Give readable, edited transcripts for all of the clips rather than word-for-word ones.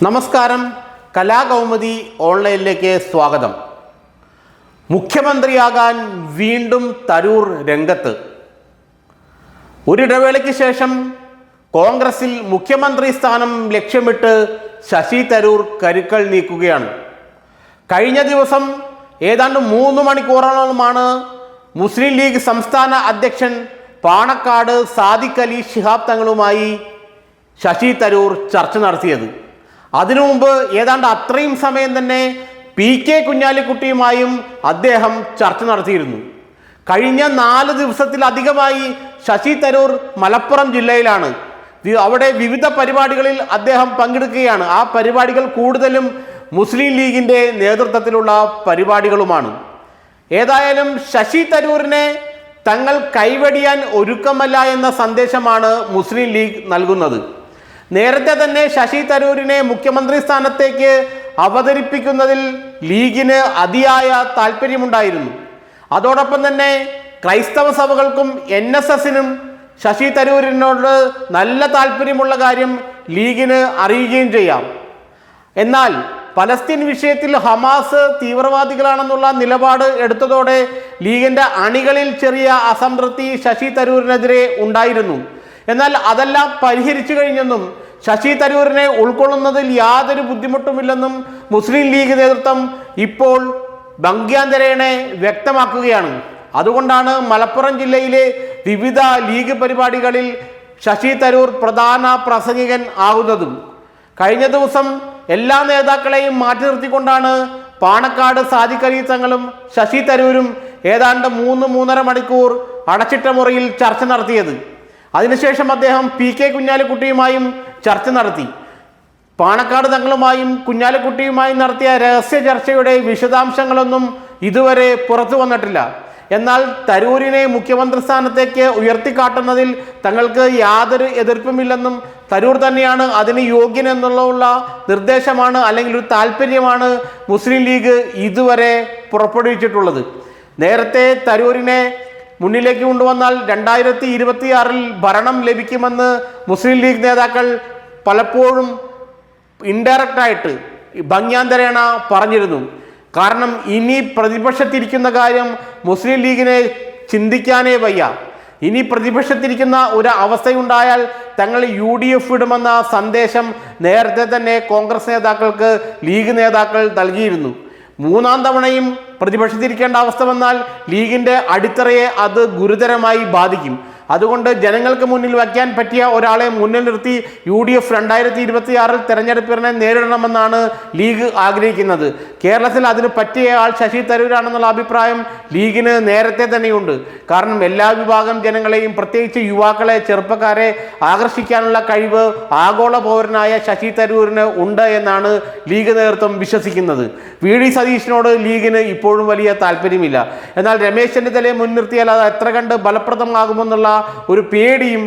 നമസ്കാരം. കലാകൗമുദി ഓൺലൈനിലേക്ക് സ്വാഗതം. മുഖ്യമന്ത്രിയാകാൻ വീണ്ടും തരൂർ രംഗത്ത്. ഒരിടവേളയ്ക്ക് ശേഷം കോൺഗ്രസിൽ മുഖ്യമന്ത്രി സ്ഥാനം ലക്ഷ്യമിട്ട് ശശി തരൂർ കരുക്കൾ നീക്കുകയാണ്. കഴിഞ്ഞ ദിവസം ഏതാണ്ട് 3 മണിക്കൂറോളമാണ് മുസ്ലിം ലീഗ് സംസ്ഥാന അധ്യക്ഷൻ പാണക്കാട് സാദിഖ് അലി ശിഹാബ് തങ്ങളുമായി ശശി തരൂർ ചർച്ച നടത്തിയത്. അതിനു മുമ്പ് ഏതാണ്ട് അത്രയും സമയം തന്നെ PK കുഞ്ഞാലിക്കുട്ടിയുമായും അദ്ദേഹം ചർച്ച നടത്തിയിരുന്നു. കഴിഞ്ഞ 4 ദിവസത്തിലധികമായി ശശി തരൂർ മലപ്പുറം ജില്ലയിലാണ്. അവിടെ വിവിധ പരിപാടികളിൽ അദ്ദേഹം പങ്കെടുക്കുകയാണ്. ആ പരിപാടികൾ കൂടുതലും മുസ്ലിം ലീഗിൻ്റെ നേതൃത്വത്തിലുള്ള പരിപാടികളുമാണ്. ഏതായാലും ശശി തരൂരിനെ തങ്ങൾ കൈവെടിയാൻ ഒരുക്കമല്ല എന്ന സന്ദേശമാണ് മുസ്ലിം ലീഗ് നൽകുന്നത്. നേരത്തെ തന്നെ ശശി തരൂരിനെ മുഖ്യമന്ത്രി സ്ഥാനത്തേക്ക് അവതരിപ്പിക്കുന്നതിൽ ലീഗിന് അതിയായ താല്പര്യമുണ്ടായിരുന്നു. അതോടൊപ്പം തന്നെ ക്രൈസ്തവ സഭകൾക്കും NSSനും ശശി തരൂരിനോട് നല്ല താല്പര്യമുള്ള കാര്യം ലീഗിന് അറിയുകയും ചെയ്യാം. എന്നാൽ പലസ്തീൻ വിഷയത്തിൽ ഹമാസ് തീവ്രവാദികളാണെന്നുള്ള നിലപാട് എടുത്തതോടെ ലീഗിൻ്റെ അണികളിൽ ചെറിയ അസംതൃപ്തി ശശി തരൂരിനെതിരെ ഉണ്ടായിരുന്നു. എന്നാൽ അതെല്ലാം പരിഹരിച്ചു കഴിഞ്ഞെന്നും ശശി തരൂരിനെ ഉൾക്കൊള്ളുന്നതിൽ യാതൊരു ബുദ്ധിമുട്ടുമില്ലെന്നും മുസ്ലിം ലീഗ് നേതൃത്വം ഇപ്പോൾ ഭംഗ്യാന്തരേണ വ്യക്തമാക്കുകയാണ്. അതുകൊണ്ടാണ് മലപ്പുറം ജില്ലയിലെ വിവിധ ലീഗ് പരിപാടികളിൽ ശശി തരൂർ പ്രധാന പ്രസംഗികൻ ആകുന്നതും. കഴിഞ്ഞ ദിവസം എല്ലാ നേതാക്കളെയും മാറ്റി നിർത്തിക്കൊണ്ടാണ് പാണക്കാട് സാദിഖ് അലി തങ്ങളും ശശി തരൂരും ഏതാണ്ട് 3-3.5 മണിക്കൂർ അടച്ചിട്ട മുറിയിൽ ചർച്ച നടത്തിയത്. അതിനുശേഷം അദ്ദേഹം PK കുഞ്ഞാലിക്കുട്ടിയുമായും ചർച്ച നടത്തി. പാണക്കാട് തങ്ങളുമായും കുഞ്ഞാലിക്കുട്ടിയുമായും നടത്തിയ രഹസ്യ ചർച്ചയുടെ വിശദാംശങ്ങളൊന്നും ഇതുവരെ പുറത്തു വന്നിട്ടില്ല. എന്നാൽ തരൂരിനെ മുഖ്യമന്ത്രി സ്ഥാനത്തേക്ക് ഉയർത്തിക്കാട്ടുന്നതിൽ തങ്ങൾക്ക് യാതൊരു എതിർപ്പുമില്ലെന്നും തരൂർ തന്നെയാണ് അതിന് യോഗ്യനെന്നുള്ള നിർദ്ദേശമാണ് അല്ലെങ്കിൽ ഒരു താല്പര്യമാണ് മുസ്ലിം ലീഗ് ഇതുവരെ പുറപ്പെടുവിച്ചിട്ടുള്ളത്. നേരത്തെ തരൂരിനെ മുന്നിലേക്ക് കൊണ്ടുവന്നാൽ 2026 ഭരണം ലഭിക്കുമെന്ന് മുസ്ലിം ലീഗ് നേതാക്കൾ പലപ്പോഴും ഇൻഡയറക്റ്റായിട്ട് ഭംഗ്യാന്തരേണ പറഞ്ഞിരുന്നു. കാരണം ഇനി പ്രതിപക്ഷത്തിരിക്കുന്ന കാര്യം മുസ്ലിം ലീഗിനെ ചിന്തിക്കാനേ വയ്യ. ഇനി പ്രതിപക്ഷത്തിരിക്കുന്ന ഒരു അവസ്ഥയുണ്ടായാൽ തങ്ങൾ UDF ഇടുമെന്ന സന്ദേശം നേരത്തെ തന്നെ കോൺഗ്രസ് നേതാക്കൾക്ക് ലീഗ് നേതാക്കൾ നൽകിയിരുന്നു. 3ാം തവണയും പ്രതിപക്ഷത്തിരിക്കേണ്ട അവസ്ഥ വന്നാൽ ലീഗിൻ്റെ അടിത്തറയെ അത് ഗുരുതരമായി ബാധിക്കും. അതുകൊണ്ട് ജനങ്ങൾക്ക് മുന്നിൽ വയ്ക്കാൻ പറ്റിയ ഒരാളെ മുന്നിൽ നിർത്തി UDF 2026 തെരഞ്ഞെടുപ്പിനെ നേരിടണമെന്നാണ് ലീഗ് ആഗ്രഹിക്കുന്നത്. കേരളത്തിൽ അതിന് പറ്റിയ ആൾ ശശി തരൂരാണെന്നുള്ള അഭിപ്രായം ലീഗിന് നേരത്തെ തന്നെയുണ്ട്. കാരണം എല്ലാ വിഭാഗം ജനങ്ങളെയും പ്രത്യേകിച്ച് യുവാക്കളെ ചെറുപ്പക്കാരെ ആകർഷിക്കാനുള്ള കഴിവ് ആഗോള പൗരനായ ശശി തരൂരിന് ഉണ്ട് എന്നാണ് ലീഗ് നേതൃത്വം വിശ്വസിക്കുന്നത്. VD സതീശനോട് ലീഗിന് ഇപ്പോഴും വലിയ താല്പര്യമില്ല. എന്നാൽ രമേശ് ചെന്നിത്തലയെ മുൻനിർത്തിയാൽ അത് എത്ര കണ്ട് ഫലപ്രദമാകുമെന്നുള്ള ഒരു പേടിയും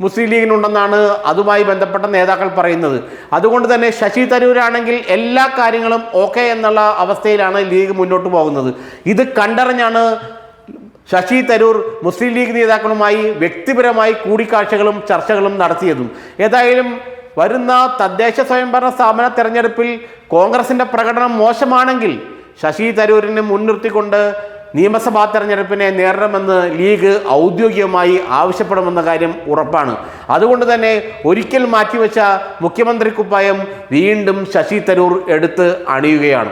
മുസ്ലിം ലീഗിനുണ്ടെന്നാണ് അതുമായി ബന്ധപ്പെട്ട നേതാക്കൾ പറയുന്നത്. അതുകൊണ്ട് തന്നെ ശശി തരൂരാണെങ്കിൽ എല്ലാ കാര്യങ്ങളും ഓക്കെ എന്നുള്ള അവസ്ഥയിലാണ് ലീഗ് മുന്നോട്ട് പോകുന്നത്. ഇത് കണ്ടറിഞ്ഞാണ് ശശി തരൂർ മുസ്ലിം ലീഗ് നേതാക്കളുമായി വ്യക്തിപരമായി കൂടിക്കാഴ്ചകളും ചർച്ചകളും നടത്തിയതും. ഏതായാലും വരുന്ന തദ്ദേശ സ്വയംഭരണ സ്ഥാപന തെരഞ്ഞെടുപ്പിൽ കോൺഗ്രസിൻ്റെ പ്രകടനം മോശമാണെങ്കിൽ ശശി തരൂരിനെ മുൻനിർത്തിക്കൊണ്ട് നിയമസഭാ തെരഞ്ഞെടുപ്പിനെ നേരിടണമെന്ന് ലീഗ് ഔദ്യോഗികമായി ആവശ്യപ്പെടുമെന്ന കാര്യം ഉറപ്പാണ്. അതുകൊണ്ട് തന്നെ ഒരിക്കൽ മാറ്റിവെച്ച മുഖ്യമന്ത്രി കുപ്പായം വീണ്ടും ശശി തരൂർ എടുത്ത് അണിയുകയാണ്.